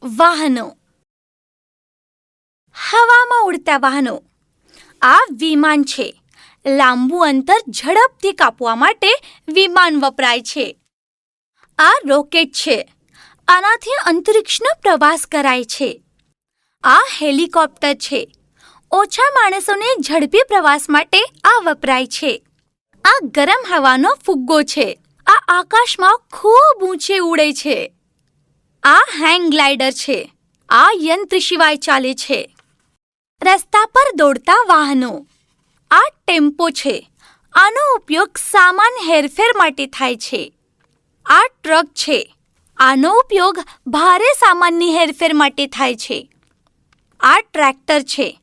વાહનો. હવામાં ઉડતા વાહનો. આ વિમાન છે. લાંબુ અંતર ઝડપથી કાપવા માટે વિમાન વપરાય છે. આ રોકેટ છે. આનાથી અંતરિક્ષનો પ્રવાસ કરાય છે. આ હેલિકોપ્ટર છે. ઓછા માણસોને ઝડપી પ્રવાસ માટે આ વપરાય છે. આ ગરમ હવાનો ફુગ્ગો છે. આ આકાશમાં ખૂબ ઊંચે ઉડે છે. આ હેંગ ગ્લાઇડર છે. આ યંત્ર સિવાય ચાલે છે. રસ્તા પર દોડતા વાહનો. આ ટેમ્પો છે. આનો ઉપયોગ સામાન હેરફેર માટે થાય છે. આ ટ્રક છે. આનો ઉપયોગ ભારે સામાનની હેરફેર માટે થાય છે. આ ટ્રેક્ટર છે.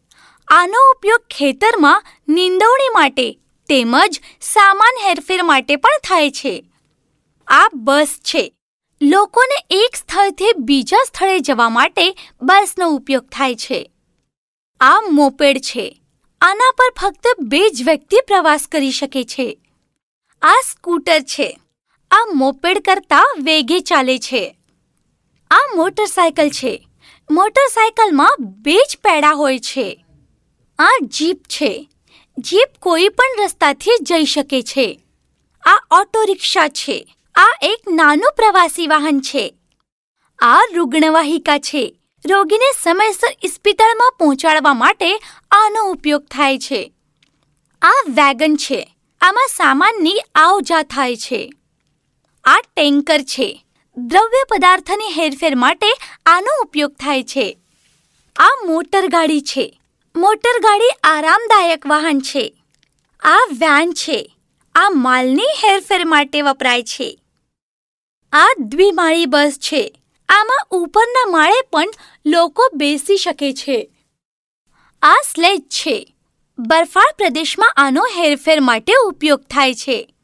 આનો ઉપયોગ ખેતરમાં નીંદવણી માટે તેમજ સામાન હેરફેર માટે પણ થાય છે. આ બસ છે. લોકોને એક સ્થળથી બીજા સ્થળે જવા માટે બસનો ઉપયોગ થાય છે. આ મોપેડ છે. આના પર ફક્ત 2 જ વ્યક્તિ પ્રવાસ કરી શકે છે. આ સ્કૂટર છે. આ મોપેડ કરતાં વેગે ચાલે છે. આ મોટરસાયકલ છે. મોટરસાયકલમાં 2 જ પૈડા હોય છે. આ જીપ છે. જીપ કોઈ પણ રસ્તાથી જઈ શકે છે. આ ઓટો રિક્ષા છે. આ એક નાનું પ્રવાસી વાહન છે. આ રૂગ્ણવાહિકા છે. રોગીને સમયસર ઇસ્પિતળમાં પહોંચાડવા માટે આનો ઉપયોગ થાય છે. આ વેગન છે. આમાં સામાનની આવ-જા થાય છે. આ ટેન્કર છે. દ્રવ્ય પદાર્થની હેરફેર માટે આનો ઉપયોગ થાય છે. આ મોટરગાડી છે. મોટરગાડી આરામદાયક વાહન છે. આ વેન છે. આ માલની હેરફેર માટે વપરાય છે. આ દ્વિમાળી બસ છે. આમાં ઉપરના માળે પણ લોકો બેસી શકે છે. આ સ્લેજ છે. બરફાળ પ્રદેશમાં આનો હેરફેર માટે ઉપયોગ થાય છે.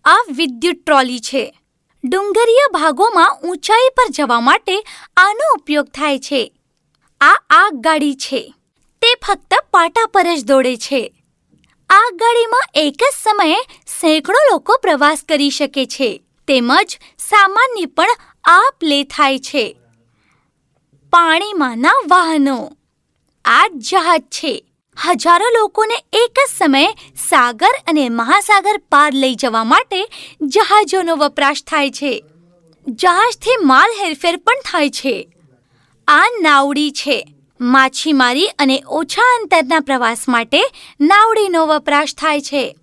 આ વિદ્યુત ટ્રોલી છે. ડુંગરીય ભાગોમાં ઊંચાઈ પર જવા માટે આનો ઉપયોગ થાય છે. આ આગગાડી છે. તે ફક્ત પાટા પર જ દોડે છે. આગગાડીમાં એક જ સમયે સેંકડો લોકો પ્રવાસ કરી શકે છે. તેમજ સામાનની પણ આપ-લે થાય છે. પાણીમાંના વાહનો. આ જહાજ છે. હજારો લોકોને એક જ સમયે સાગર અને મહાસાગર પાર લઈ જવા માટે જહાજોનો વપરાશ થાય છે. જહાજથી માલ હેરફેર પણ થાય છે. આ નાવડી છે. માછીમારી અને ઓછા અંતરના પ્રવાસ માટે નાવડીનો વપરાશ થાય છે.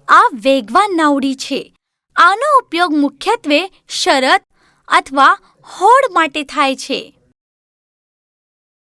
આ વેગવાન નાવડી છે. આનો ઉપયોગ મુખ્યત્વે શરત અથવા હોડ માટે થાય છે.